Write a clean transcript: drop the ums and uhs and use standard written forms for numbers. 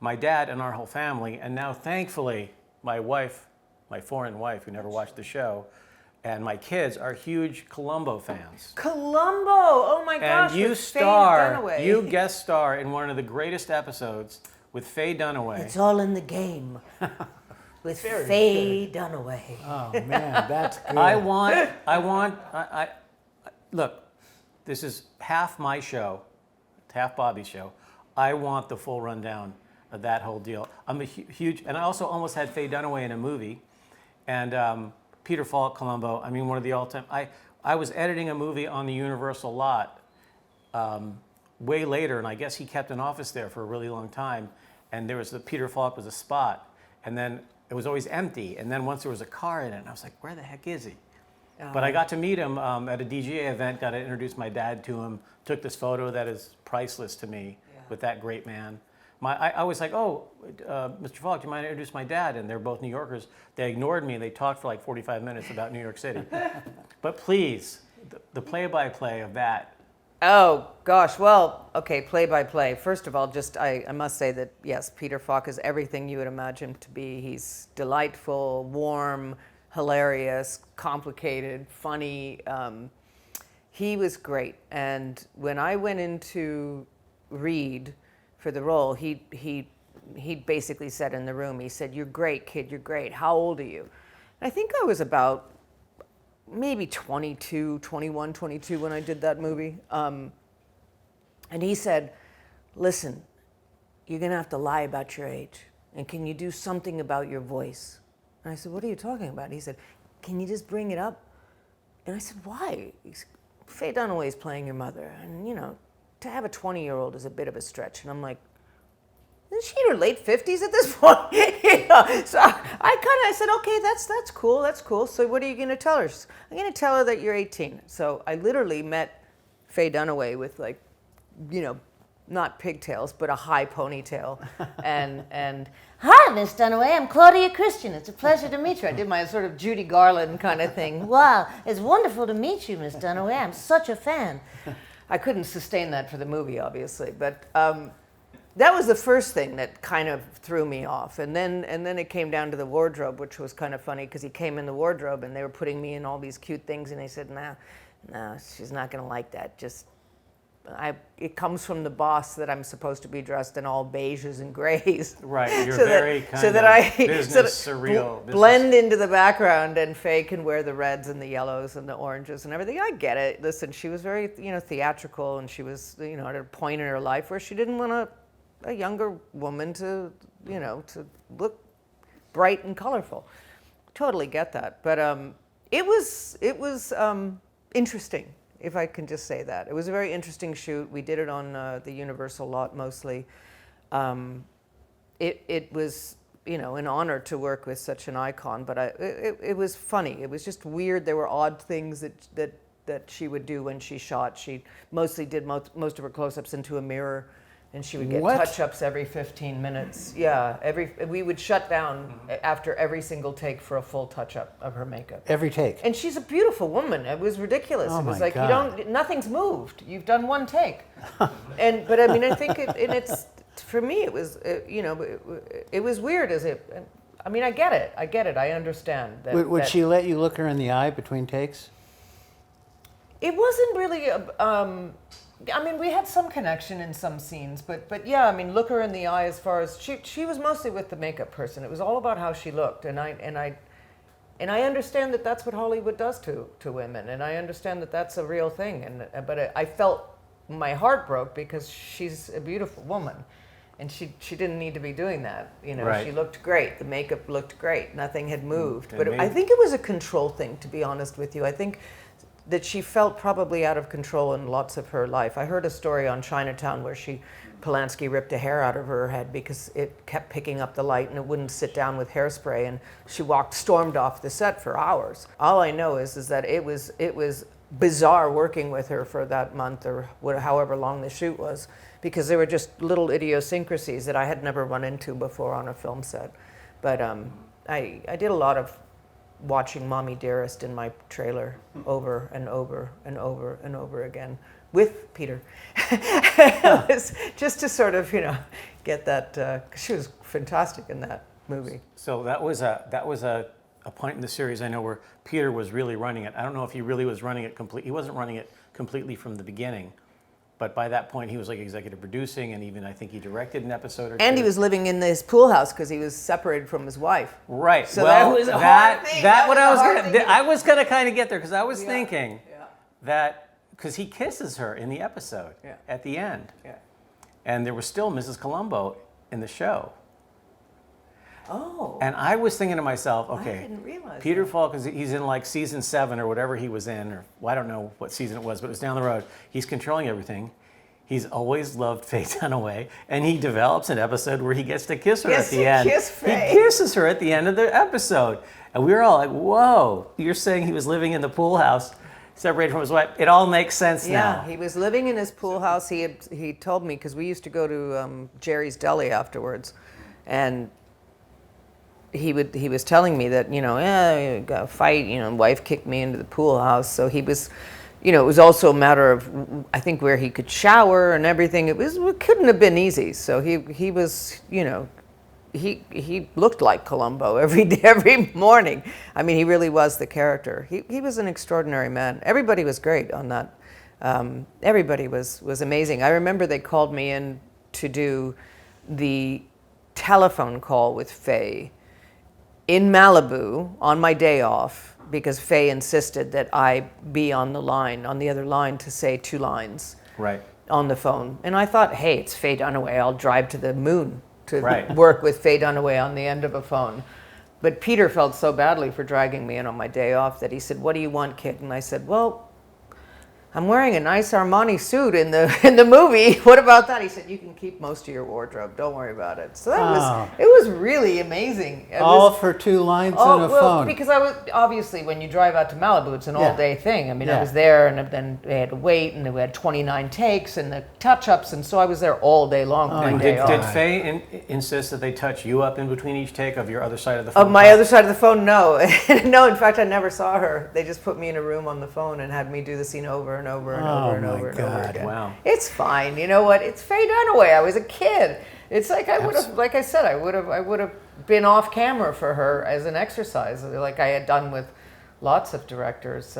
my dad and our whole family, and now thankfully my wife, my foreign wife who never watched the show, and my kids are huge Columbo fans. Columbo! Oh my gosh! And you Faye Dunaway. you guest star in one of the greatest episodes with Faye Dunaway. It's all in the game. With Faye Dunaway. Oh man, that's good. Look, this is half my show, half Bobby's show. I want the full rundown of that whole deal. I'm a huge, and I also almost had Faye Dunaway in a movie, and Peter Falk, Columbo. I mean, one of the all-time. I was editing a movie on the Universal lot way later, and I guess he kept an office there for a really long time. And there was Peter Falk was a spot, and then it was always empty. And then once there was a car in it, and I was like, where the heck is he? But I got to meet him at a DGA event, got to introduce my dad to him, took this photo that is priceless to me with that great man. I was like, oh, Mr. Falk, do you mind to introduce my dad? And they're both New Yorkers. They ignored me. They talked for like 45 minutes about New York City. But please, the play-by-play of that. Oh gosh, well, okay, play-by-play. First of all, I must say that yes, Peter Falk is everything you would imagine him to be. He's delightful, warm, hilarious, complicated, funny. He was great. And when I went in to read for the role, he basically said in the room, he said, "You're great, kid, you're great. How old are you?" And I think I was about maybe 21, 22 when I did that movie. And he said, "Listen, you're gonna have to lie about your age. And can you do something about your voice?" And I said, "What are you talking about?" And he said, "Can you just bring it up?" And I said, "Why?" He said, "Faye Dunaway is playing your mother. And you know, to have a 20-year-old is a bit of a stretch." And I'm like, isn't she in her late 50s at this point? So I said, okay, that's cool. So what are you going to tell her? She said, "I'm going to tell her that you're 18. So I literally met Faye Dunaway with like, you know, not pigtails, but a high ponytail. and "Hi, Miss Dunaway, I'm Claudia Christian. It's a pleasure to meet you." I did my sort of Judy Garland kind of thing. "Wow, it's wonderful to meet you, Miss Dunaway. I'm such a fan." I couldn't sustain that for the movie, obviously, but that was the first thing that kind of threw me off. And then it came down to the wardrobe, which was kind of funny because he came in the wardrobe and they were putting me in all these cute things, and they said, "No, she's not going to like that. It comes from the boss that I'm supposed to be dressed in all beiges and grays." Right, you're so very that, kind so of that I business, surreal. Blend into the background, and Faye can wear the reds and the yellows and the oranges and everything. I get it. Listen, she was very, theatrical, and she was, at a point in her life where she didn't want a younger woman to look bright and colorful. Totally get that. But it was interesting, if I can just say that. It was a very interesting shoot. We did it on the Universal lot mostly. It was, an honor to work with such an icon, but it was funny. It was just weird. There were odd things that she would do when she shot. She mostly did most of her close-ups into a mirror, and she would get touch-ups every 15 minutes. Yeah, we would shut down after every single take for a full touch-up of her makeup. Every take. And she's a beautiful woman. It was ridiculous. Oh It was my like God. nothing's moved. You've done one take. But I mean, I think it's for me it was it was weird as it. I mean, I get it. I understand that. Would she let you look her in the eye between takes? It wasn't really. I mean, we had some connection in some scenes, but yeah, I mean, look her in the eye as far as she was mostly with the makeup person. It was all about how she looked, and I understand that that's what Hollywood does to women, and I understand that that's a real thing. But I felt my heart broke because she's a beautiful woman, and she didn't need to be doing that. Right. She looked great. The makeup looked great. Nothing had moved. But I think it was a control thing, to be honest with you. I think that she felt probably out of control in lots of her life. I heard a story on Chinatown where Polanski ripped a hair out of her head because it kept picking up the light and it wouldn't sit down with hairspray, and she stormed off the set for hours. All I know is that it was bizarre working with her for that month or however long the shoot was, because there were just little idiosyncrasies that I had never run into before on a film set. But I did a lot of watching Mommy Dearest in my trailer over and over and over and over again with Peter. It was just to sort of, get get that, 'cause she was fantastic in that movie. So that was a point in the series I know where Peter was really running it. I don't know if he really was running it complete. He wasn't running it completely from the beginning, but by that point he was like executive producing, and even I think he directed an episode or two. And he was living in this pool house because he was separated from his wife. Right. So well, that was a hard thing. That what was I a was hard gonna. thing. I was gonna kind of get there because I was Yeah. thinking Yeah. that because he kisses her in the episode Yeah. at the end, Yeah. and there was still Mrs. Columbo in the show. Oh. And I was thinking to myself, okay, I didn't realize Peter that. Falk, he's in like season 7 or whatever he was in, or well, I don't know what season it was, but it was down the road. He's controlling everything. He's always loved Faye Dunaway, and he develops an episode where he gets to kiss her Gets at to the end. kiss Faye. He kisses her at the end of the episode. And we were all like, whoa, you're saying he was living in the pool house, separated from his wife. It all makes sense now. Yeah, he was living in his pool house. He told me, because we used to go to Jerry's Deli afterwards, and he was telling me that, yeah, you got a fight, wife kicked me into the pool house. So he was, it was also a matter of, I think, where he could shower and everything. It couldn't have been easy. So he was, he looked like Columbo every day, every morning. I mean, he really was the character. He was an extraordinary man. Everybody was great on that. Everybody was amazing. I remember they called me in to do the telephone call with Faye in Malibu on my day off, because Faye insisted that I be on the other line, to say 2 lines Right. on the phone. And I thought, hey, it's Faye Dunaway. I'll drive to the moon to Right. work with Faye Dunaway on the end of a phone. But Peter felt so badly for dragging me in on my day off that he said, what do you want, kid? And I said, well, I'm wearing a nice Armani suit in the movie. What about that? He said, you can keep most of your wardrobe. Don't worry about it. So it was really amazing. It All was, for 2 lines oh, on a well, phone. because I was, obviously, when you drive out to Malibu, it's an Yeah. all-day thing. I mean, I Yeah. was there, and then they had to wait, and we had 29 takes and the touch-ups, and so I was there all day long. Oh, my my day Did, off. did Faye insist that they touch you up in between each take of your other side of the phone? Of my other side of the phone, no. No, in fact, I never saw her. They just put me in a room on the phone and had me do the scene over and over and over and my over and over God. again. Wow. It's fine. You know what? It's Faye Dunaway. I was a kid. It's like I would have, like I said, I would have been off camera for her as an exercise, like I had done with lots of directors.